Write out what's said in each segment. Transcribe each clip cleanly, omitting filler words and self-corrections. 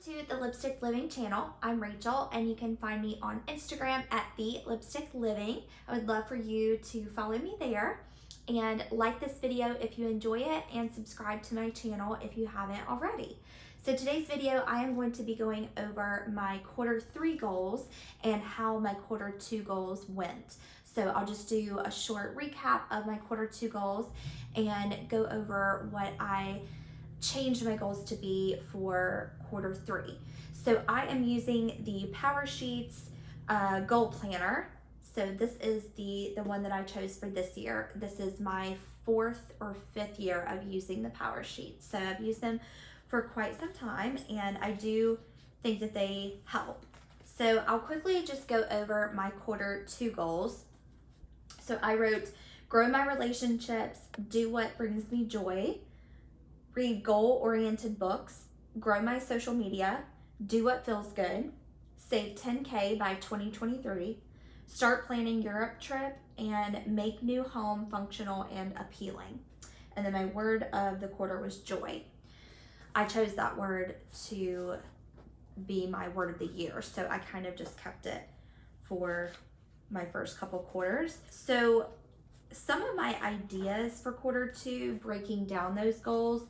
to the Lipstick Living channel. I'm Rachel and you can find me on Instagram at The Lipstick Living. I would love for you to follow me there and like this video if you enjoy it and subscribe to my channel if you haven't already. So today's video, I am going to be going over my Q3 goals and how my Q2 goals went. So I'll just do a short recap of my Q2 goals and go over what I changed my goals to be for Q3. So I am using the Powersheets goal planner. So this is the one that I chose for this year. This is my 4th or 5th year of using the Powersheets. So I've used them for quite some time and I do think that they help. So I'll quickly just go over my Q2 goals. So I wrote, grow my relationships, do what brings me joy, read goal-oriented books, grow my social media, do what feels good, save 10K by 2023, start planning Europe trip, and make new home functional and appealing. And then my word of the quarter was joy. I chose that word to be my word of the year, so I kind of just kept it for my first couple quarters. So some of my ideas for Q2, breaking down those goals,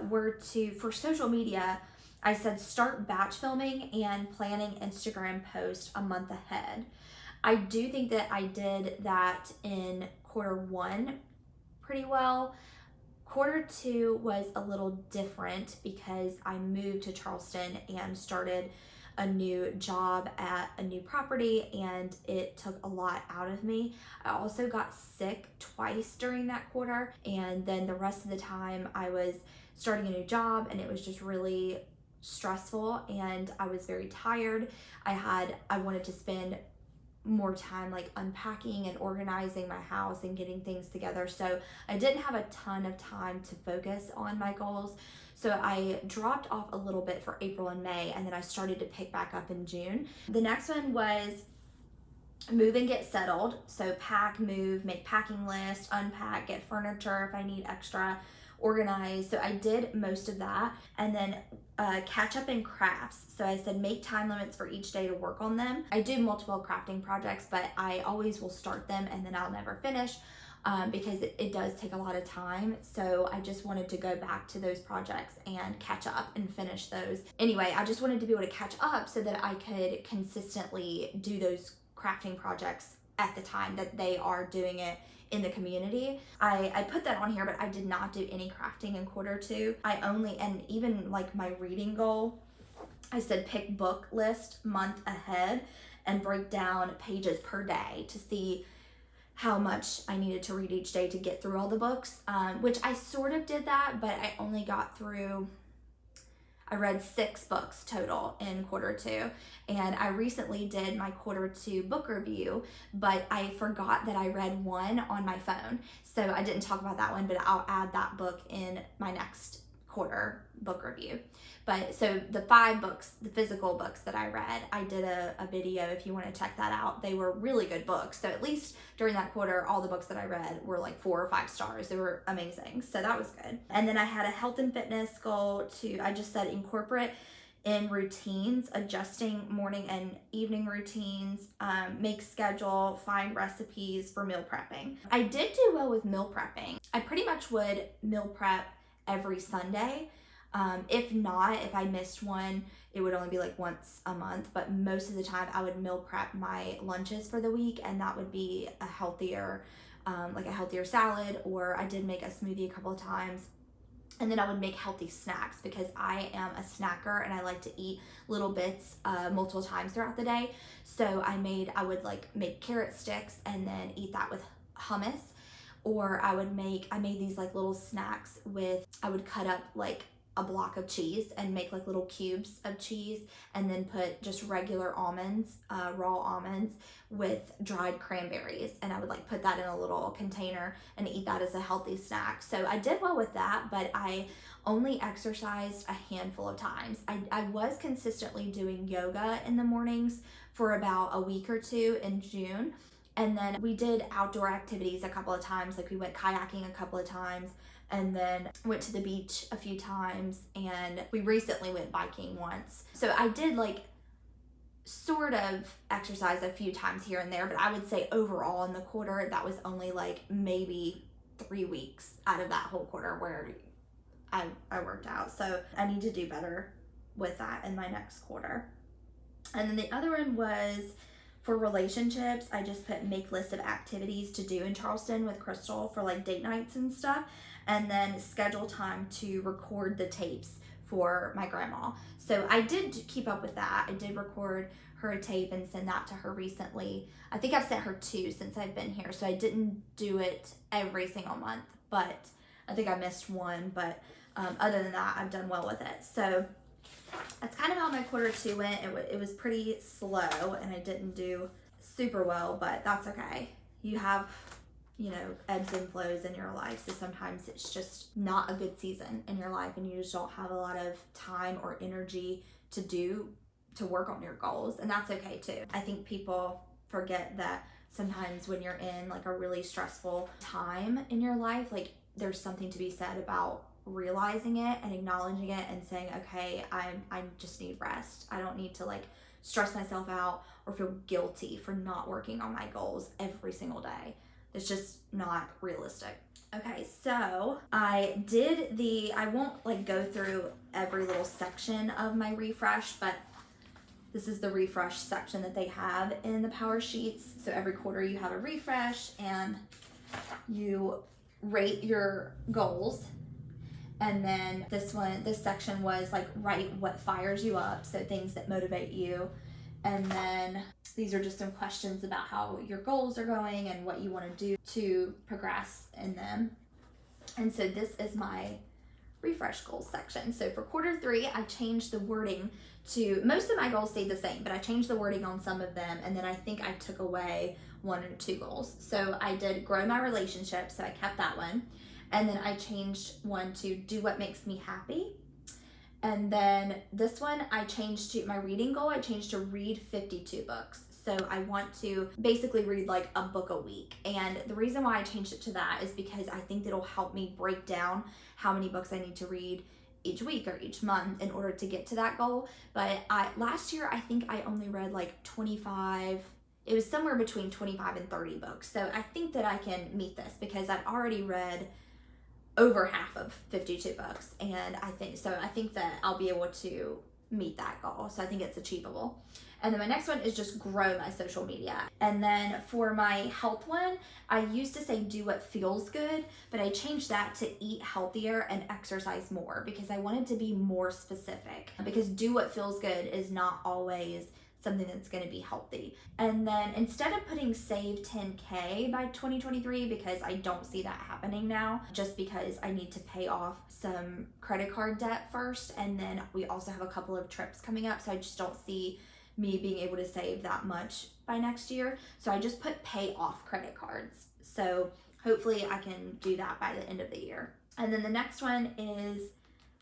were for social media, I said start batch filming and planning Instagram posts a month ahead. I do think that I did that in Q1 pretty well. Q2 was a little different because I moved to Charleston and started a new job at a new property and it took a lot out of me. I also got sick twice during that quarter, and then the rest of the time I was starting a new job and it was just really stressful and I was very tired. I wanted to spend more time like unpacking and organizing my house and getting things together, so I didn't have a ton of time to focus on my goals. So I dropped off a little bit for April and May, and then I started to pick back up in June. The next one was move and get settled. So pack, move, make packing lists, unpack, get furniture if I need extra, organize. So I did most of that. And then catch up in crafts. So I said make time limits for each day to work on them. I do multiple crafting projects, but I always will start them and then I'll never finish. Because it does take a lot of time. So I just wanted to go back to those projects and catch up and finish those. Anyway, I just wanted to be able to catch up so that I could consistently do those crafting projects at the time that they are doing it in the community. I put that on here, but I did not do any crafting in Q2. And even like my reading goal, I said pick book list month ahead and break down pages per day to see how much I needed to read each day to get through all the books, which I sort of did that, but I only got through, I read 6 books total in Q2, and I recently did my Q2 book review, but I forgot that I read one on my phone, so I didn't talk about that one, but I'll add that book in my next quarter book review. But so the 5 books, the physical books that I read, I did a video if you want to check that out. They were really good books. So at least during that quarter, all the books that I read were like 4 or 5 stars. They were amazing. So that was good. And then I had a health and fitness goal I just said incorporate in routines, adjusting morning and evening routines, make schedule, find recipes for meal prepping. I did do well with meal prepping. I pretty much would meal prep every Sunday. If I missed one, it would only be like once a month, but most of the time I would meal prep my lunches for the week, and that would be a healthier salad, or I did make a smoothie a couple of times. And then I would make healthy snacks because I am a snacker and I like to eat little bits multiple times throughout the day. So I would like make carrot sticks and then eat that with hummus. Or I made these like little snacks I would cut up like a block of cheese and make like little cubes of cheese and then put just regular almonds, raw almonds with dried cranberries. And I would like put that in a little container and eat that as a healthy snack. So I did well with that, but I only exercised a handful of times. I was consistently doing yoga in the mornings for about a week or 2 in June. And then we did outdoor activities a couple of times, like we went kayaking a couple of times, and then went to the beach a few times, and we recently went biking once. So I did like sort of exercise a few times here and there, but I would say overall in the quarter, that was only like maybe 3 weeks out of that whole quarter where I worked out. So I need to do better with that in my next quarter. And then the other one was for relationships. I just put make list of activities to do in Charleston with Crystal for like date nights and stuff, and then schedule time to record the tapes for my grandma. So I did keep up with that. I did record her a tape and send that to her recently. I think I've sent her 2 since I've been here, so I didn't do it every single month, but I think I missed 1, but other than that, I've done well with it. So that's kind of how my quarter 2 went. It was pretty slow, and I didn't do super well, but that's okay. You have, you know, ebbs and flows in your life. So sometimes it's just not a good season in your life, and you just don't have a lot of time or energy to work on your goals, and that's okay too. I think people forget that sometimes when you're in like a really stressful time in your life, like there's something to be said about realizing it and acknowledging it and saying, okay, I just need rest. I don't need to like stress myself out or feel guilty for not working on my goals every single day. It's just not realistic. Okay, so I won't like go through every little section of my refresh, but this is the refresh section that they have in the Powersheets. So every quarter you have a refresh and you rate your goals. And then this section was like write what fires you up, so things that motivate you. And then these are just some questions about how your goals are going and what you want to do to progress in them. And so this is my refresh goals section. So for quarter 3, I changed the wording to, most of my goals stayed the same, but I changed the wording on some of them, and then I think I took away 1 or 2 goals. So I did grow my relationship, so I kept that one. And then I changed one to do what makes me happy. And then this one I changed to my reading goal. I changed to read 52 books. So I want to basically read like a book a week. And the reason why I changed it to that is because I think it'll help me break down how many books I need to read each week or each month in order to get to that goal. But last year, I think I only read like 25. It was somewhere between 25 and 30 books. So I think that I can meet this because I've already read over half of 52 books, and I think that I'll be able to meet that goal. So I think it's achievable. And then my next one is just grow my social media. And then for my health one, I used to say do what feels good, but I changed that to eat healthier and exercise more because I wanted to be more specific, because do what feels good is not always something that's going to be healthy. And then instead of putting save 10K by 2023, because I don't see that happening now, just because I need to pay off some credit card debt first, and then we also have a couple of trips coming up, so I just don't see me being able to save that much by next year. So I just put pay off credit cards. So hopefully I can do that by the end of the year. And then the next one is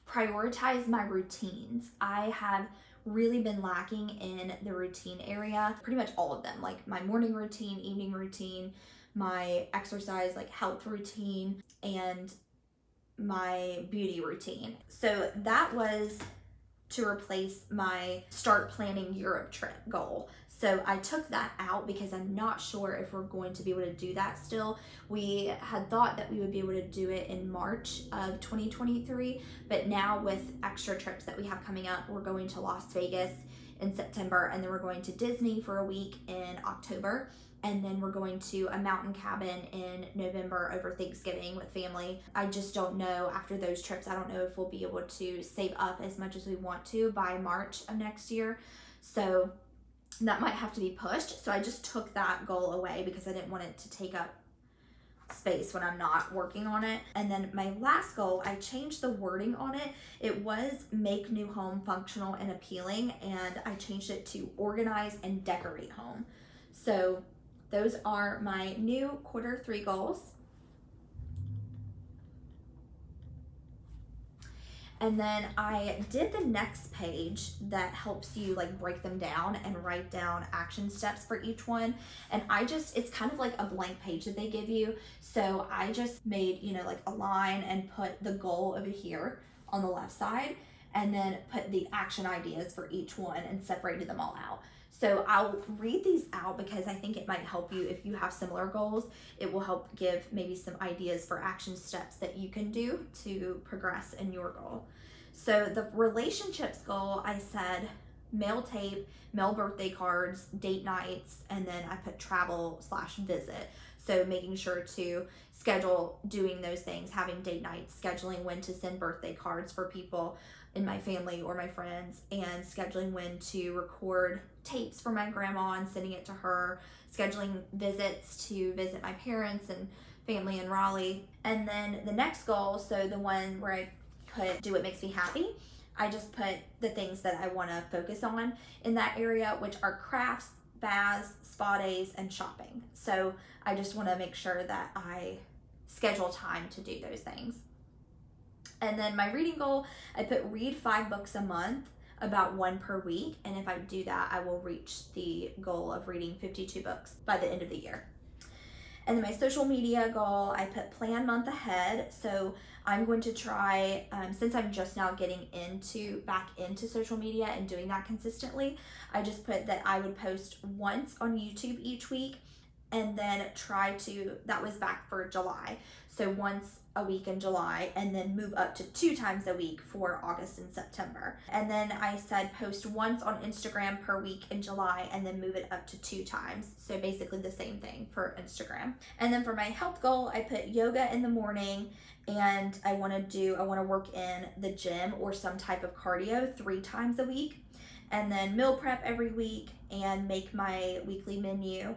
prioritize my routines. I have really been lacking in the routine area, pretty much all of them, like my morning routine, evening routine, my exercise, like health routine, and my beauty routine. So that was to replace my start planning Europe trip goal. So I took that out because I'm not sure if we're going to be able to do that still. We had thought that we would be able to do it in March of 2023, but now with extra trips that we have coming up, we're going to Las Vegas in September, and then we're going to Disney for a week in October, and then we're going to a mountain cabin in November over Thanksgiving with family. I just don't know after those trips, I don't know if we'll be able to save up as much as we want to by March of next year. So that might have to be pushed. So I just took that goal away because I didn't want it to take up space when I'm not working on it. And then my last goal, I changed the wording on it. It was make new home functional and appealing, and I changed it to organize and decorate home. So those are my new quarter 3 goals. And then I did the next page that helps you like break them down and write down action steps for each one. And it's kind of like a blank page that they give you. So I just made, like a line and put the goal over here on the left side, and then put the action ideas for each one and separated them all out. So I'll read these out because I think it might help you if you have similar goals. It will help give maybe some ideas for action steps that you can do to progress in your goal. So the relationships goal, I said mail tape, mail birthday cards, date nights, and then I put travel/visit. So making sure to schedule doing those things, having date nights, scheduling when to send birthday cards for people in my family or my friends, and scheduling when to record tapes for my grandma and sending it to her, scheduling visits to visit my parents and family in Raleigh. And then the next goal, so the one where I put do what makes me happy, I just put the things that I want to focus on in that area, which are crafts, baths, spa days, and shopping. So I just want to make sure that I schedule time to do those things. And then my reading goal, I put read 5 books a month, about 1 per week. And if I do that, I will reach the goal of reading 52 books by the end of the year. And then my social media goal, I put plan month ahead. So I'm going to try, since I'm just now getting back into social media and doing that consistently, I just put that I would post once on YouTube each week, and then that was back for July. So once a week in July, and then move up to 2 times a week for August and September. And then I said post once on Instagram per week in July, and then move it up to 2 times. So basically the same thing for Instagram. And then for my health goal, I put yoga in the morning, and I want to work in the gym or some type of cardio 3 times a week. And then meal prep every week and make my weekly menu.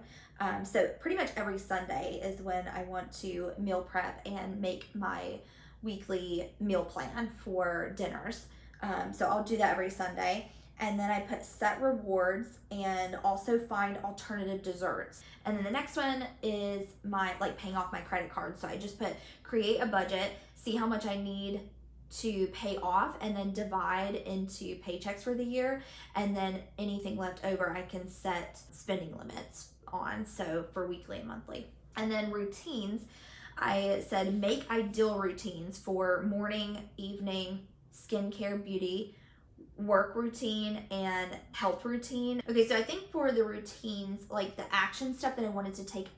So pretty much every Sunday is when I want to meal prep and make my weekly meal plan for dinners. So I'll do that every Sunday. And then I put set rewards and also find alternative desserts. And then the next one is my paying off my credit card. So I just put create a budget, see how much I need to pay off, and then divide into paychecks for the year, and then anything left over I can set spending limits on, so for weekly and monthly. And then routines, I said make ideal routines for morning, evening, skincare, beauty, work routine, and health routine. Okay, so I think for the routines, like the action step that I wanted to take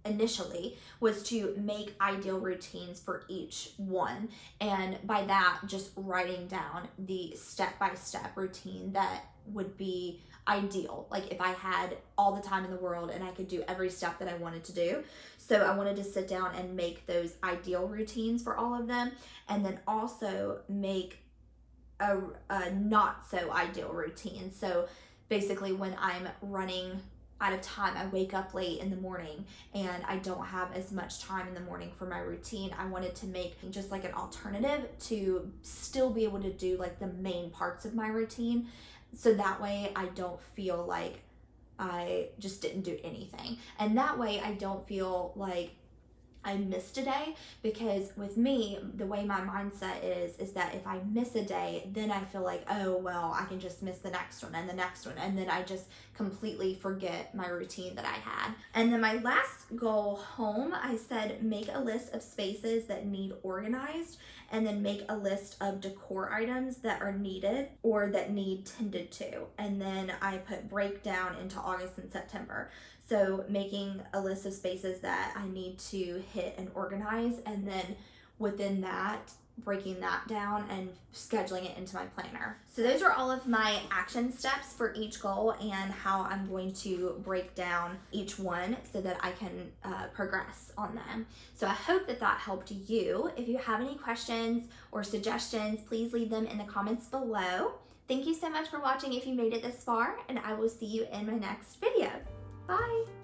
initially was to make ideal routines for each one, and by that just writing down the step-by-step routine that would be ideal, like if I had all the time in the world and I could do every step that I wanted to do. So I wanted to sit down and make those ideal routines for all of them, and then also make a not so ideal routine. So basically when I'm running out of time, I wake up late in the morning and I don't have as much time in the morning for my routine, I wanted to make just like an alternative to still be able to do like the main parts of my routine, so that way I don't feel like I just didn't do anything, and that way I don't feel like I missed a day. Because with me, the way my mindset is that if I miss a day, then I feel like, oh, well, I can just miss the next one and the next one, and then I just completely forget my routine that I had. And then my last goal, home, I said make a list of spaces that need organized, and then make a list of decor items that are needed or that need tended to. And then I put breakdown into August and September. So making a list of spaces that I need to hit and organize, and then within that, breaking that down and scheduling it into my planner. So those are all of my action steps for each goal and how I'm going to break down each one so that I can progress on them. So I hope that helped you. If you have any questions or suggestions, please leave them in the comments below. Thank you so much for watching if you made it this far, and I will see you in my next video. Bye.